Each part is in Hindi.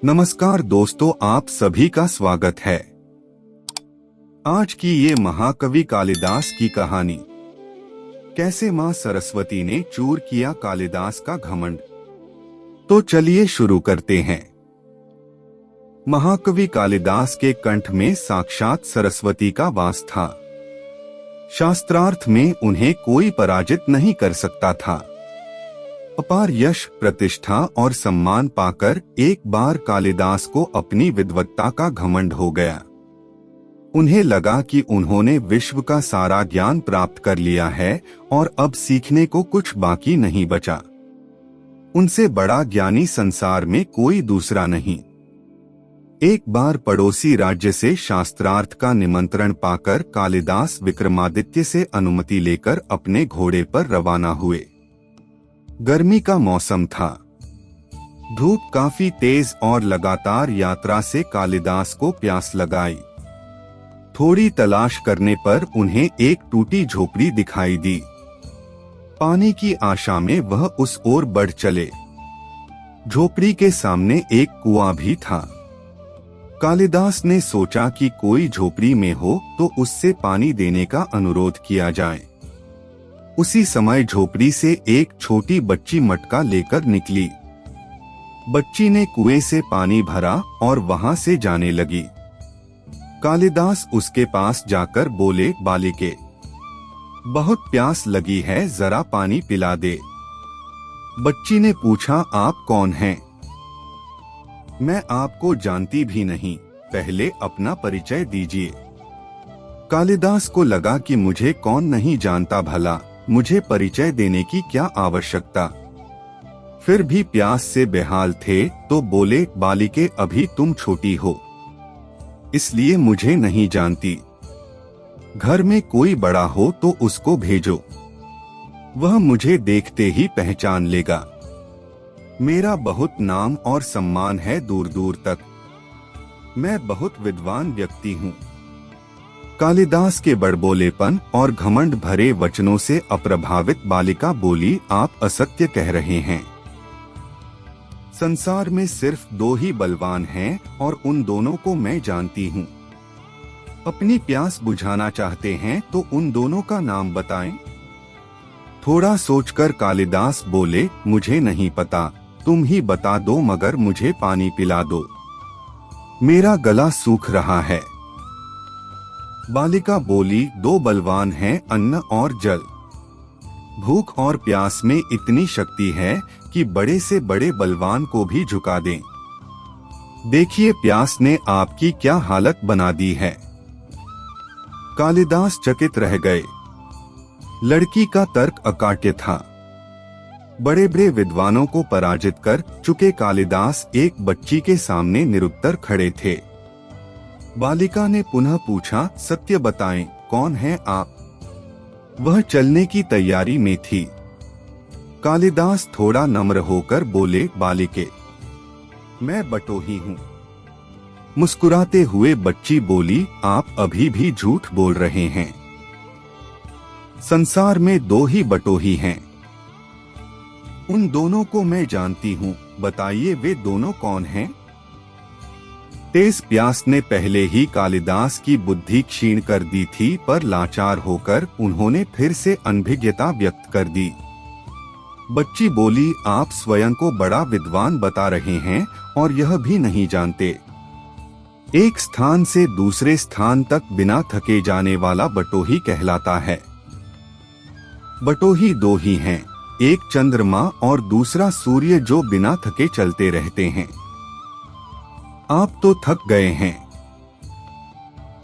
नमस्कार दोस्तों, आप सभी का स्वागत है। आज की ये महाकवि कालिदास की कहानी, कैसे माँ सरस्वती ने चूर किया कालिदास का घमंड। तो चलिए शुरू करते हैं। महाकवि कालिदास के कंठ में साक्षात सरस्वती का वास था। शास्त्रार्थ में उन्हें कोई पराजित नहीं कर सकता था। अपार यश, प्रतिष्ठा और सम्मान पाकर एक बार कालिदास को अपनी विद्वत्ता का घमंड हो गया। उन्हें लगा कि उन्होंने विश्व का सारा ज्ञान प्राप्त कर लिया है और अब सीखने को कुछ बाकी नहीं बचा। उनसे बड़ा ज्ञानी संसार में कोई दूसरा नहीं। एक बार पड़ोसी राज्य से शास्त्रार्थ का निमंत्रण पाकर कालिदास विक्रमादित्य से अनुमति लेकर अपने घोड़े पर रवाना हुए। गर्मी का मौसम था। धूप काफी तेज और लगातार यात्रा से कालिदास को प्यास लगाई। थोड़ी तलाश करने पर उन्हें एक टूटी झोपड़ी दिखाई दी। पानी की आशा में वह उस ओर बढ़ चले। झोपड़ी के सामने एक कुआं भी था। कालिदास ने सोचा कि कोई झोपड़ी में हो तो उससे पानी देने का अनुरोध किया जाए। उसी समय झोपड़ी से एक छोटी बच्ची मटका लेकर निकली। बच्ची ने कुएं से पानी भरा और वहां से जाने लगी। कालिदास उसके पास जाकर बोले, बालिके, बहुत प्यास लगी है, जरा पानी पिला दे। बच्ची ने पूछा, आप कौन हैं? मैं आपको जानती भी नहीं, पहले अपना परिचय दीजिए। कालिदास को लगा कि मुझे कौन नहीं जानता भला, मुझे परिचय देने की क्या आवश्यकता। फिर भी प्यास से बेहाल थे तो बोले, बालिके, अभी तुम छोटी हो, इसलिए मुझे नहीं जानती। घर में कोई बड़ा हो तो उसको भेजो, वह मुझे देखते ही पहचान लेगा। मेरा बहुत नाम और सम्मान है दूर दूर तक। मैं बहुत विद्वान व्यक्ति हूँ। कालिदास के बड़बोलेपन और घमंड भरे वचनों से अप्रभावित बालिका बोली, आप असत्य कह रहे हैं। संसार में सिर्फ दो ही बलवान हैं और उन दोनों को मैं जानती हूँ। अपनी प्यास बुझाना चाहते हैं तो उन दोनों का नाम बताएं। थोड़ा सोचकर कालिदास बोले, मुझे नहीं पता, तुम ही बता दो, मगर मुझे पानी पिला दो, मेरा गला सूख रहा है। बालिका बोली, दो बलवान हैं, अन्न और जल। भूख और प्यास में इतनी शक्ति है कि बड़े से बड़े बलवान को भी झुका दें। देखिए प्यास ने आपकी क्या हालत बना दी है। कालिदास चकित रह गए। लड़की का तर्क अकाट्य था। बड़े बड़े विद्वानों को पराजित कर चुके कालिदास एक बच्ची के सामने निरुत्तर खड़े थे। बालिका ने पुनः पूछा, सत्य बताएं, कौन हैं आप? वह चलने की तैयारी में थी। कालिदास थोड़ा नम्र होकर बोले, बालिके, मैं बटोही हूँ। मुस्कुराते हुए बच्ची बोली, आप अभी भी झूठ बोल रहे हैं। संसार में दो ही बटोही हैं। उन दोनों को मैं जानती हूँ, बताइए वे दोनों कौन हैं? तेज प्यास ने पहले ही कालिदास की बुद्धि क्षीण कर दी थी, पर लाचार होकर उन्होंने फिर से अनभिज्ञता व्यक्त कर दी। बच्ची बोली, आप स्वयं को बड़ा विद्वान बता रहे हैं और यह भी नहीं जानते। एक स्थान से दूसरे स्थान तक बिना थके जाने वाला बटोही कहलाता है। बटोही दो ही हैं, एक चंद्रमा और दूसरा सूर्य, जो बिना थके चलते रहते हैं। आप तो थक गए हैं,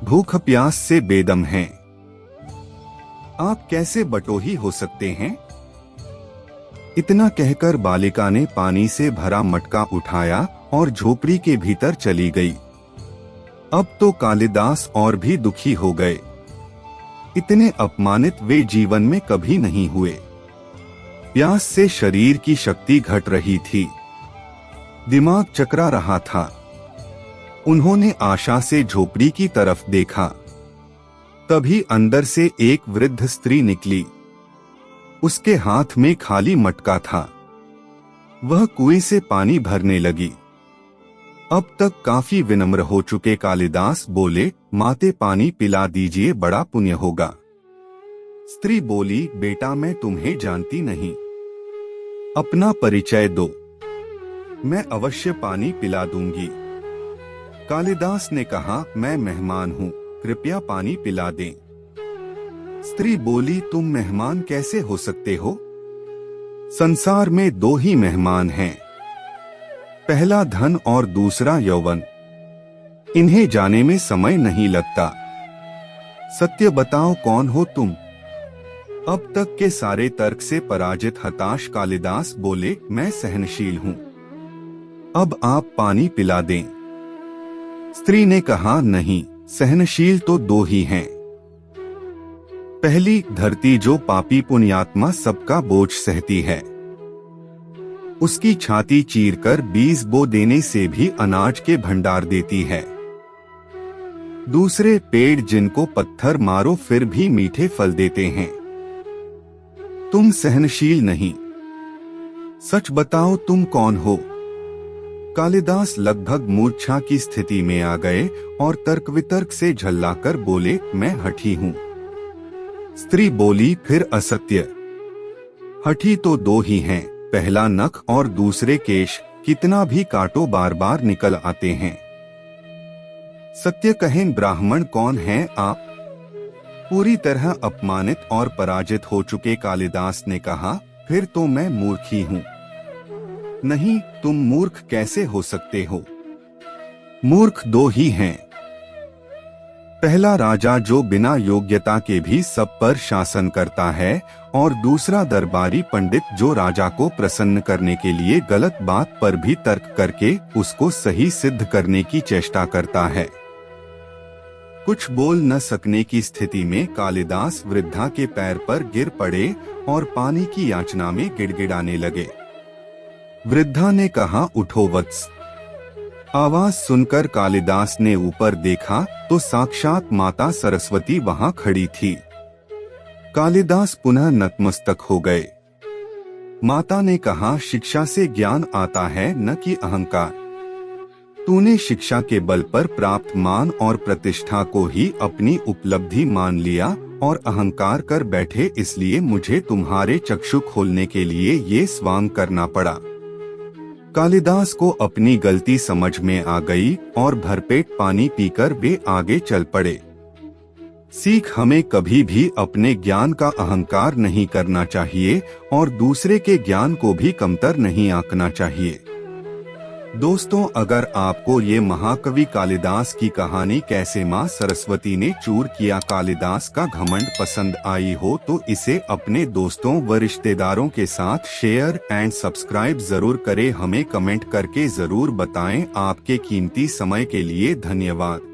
भूख प्यास से बेदम हैं। आप कैसे बटोही हो सकते हैं? इतना कहकर बालिका ने पानी से भरा मटका उठाया और झोपड़ी के भीतर चली गई। अब तो कालिदास और भी दुखी हो गए। इतने अपमानित वे जीवन में कभी नहीं हुए। प्यास से शरीर की शक्ति घट रही थी, दिमाग चकरा रहा था। उन्होंने आशा से झोपड़ी की तरफ देखा। तभी अंदर से एक वृद्ध स्त्री निकली। उसके हाथ में खाली मटका था। वह कुएं से पानी भरने लगी। अब तक काफी विनम्र हो चुके कालिदास बोले, माते पानी पिला दीजिए, बड़ा पुण्य होगा। स्त्री बोली, बेटा मैं तुम्हें जानती नहीं, अपना परिचय दो, मैं अवश्य पानी पिला दूंगी। कालिदास ने कहा, मैं मेहमान हूँ, कृपया पानी पिला दें। स्त्री बोली, तुम मेहमान कैसे हो सकते हो? संसार में दो ही मेहमान हैं, पहला धन और दूसरा यौवन। इन्हें जाने में समय नहीं लगता। सत्य बताओ, कौन हो तुम? अब तक के सारे तर्क से पराजित हताश कालिदास बोले, मैं सहनशील हूँ, अब आप पानी पिला दें। स्त्री ने कहा, नहीं, सहनशील तो दो ही हैं। पहली धरती जो पापी पुण्यात्मा सबका बोझ सहती है, उसकी छाती चीरकर बीज बो देने से भी अनाज के भंडार देती है। दूसरे पेड़ जिनको पत्थर मारो फिर भी मीठे फल देते हैं। तुम सहनशील नहीं, सच बताओ तुम कौन हो? कालिदास लगभग मूर्छा की स्थिति में आ गए और तर्क वितर्क से झल्लाकर बोले, मैं हठी हूँ। स्त्री बोली, फिर असत्य। हठी तो दो ही हैं, पहला नख और दूसरे केश, कितना भी काटो बार बार निकल आते हैं। सत्य कहें, ब्राह्मण कौन हैं आप? पूरी तरह अपमानित और पराजित हो चुके कालिदास ने कहा, फिर तो मैं मूर्ख ही हूँ। नहीं, तुम मूर्ख कैसे हो सकते हो? मूर्ख दो ही हैं, पहला राजा जो बिना योग्यता के भी सब पर शासन करता है, और दूसरा दरबारी पंडित जो राजा को प्रसन्न करने के लिए गलत बात पर भी तर्क करके उसको सही सिद्ध करने की चेष्टा करता है। कुछ बोल न सकने की स्थिति में कालिदास वृद्धा के पैर पर गिर पड़े और पानी की याचना में गिड़गिड़ाने लगे। वृद्धा ने कहा, उठो वत्स। आवाज सुनकर कालिदास ने ऊपर देखा तो साक्षात माता सरस्वती वहां खड़ी थी। कालिदास पुनः नतमस्तक हो गए। माता ने कहा, शिक्षा से ज्ञान आता है, न कि अहंकार। तूने शिक्षा के बल पर प्राप्त मान और प्रतिष्ठा को ही अपनी उपलब्धि मान लिया और अहंकार कर बैठे, इसलिए मुझे तुम्हारे चक्षु खोलने के लिए ये स्वांग करना पड़ा। कालिदास को अपनी गलती समझ में आ गई और भरपेट पानी पीकर वे आगे चल पड़े। सीख, हमें कभी भी अपने ज्ञान का अहंकार नहीं करना चाहिए और दूसरे के ज्ञान को भी कमतर नहीं आंकना चाहिए। दोस्तों, अगर आपको ये महाकवि कालिदास की कहानी कैसे माँ सरस्वती ने चूर किया कालिदास का घमंड पसंद आई हो तो इसे अपने दोस्तों व रिश्तेदारों के साथ शेयर एंड सब्सक्राइब जरूर करें। हमें कमेंट करके जरूर बताएं। आपके कीमती समय के लिए धन्यवाद।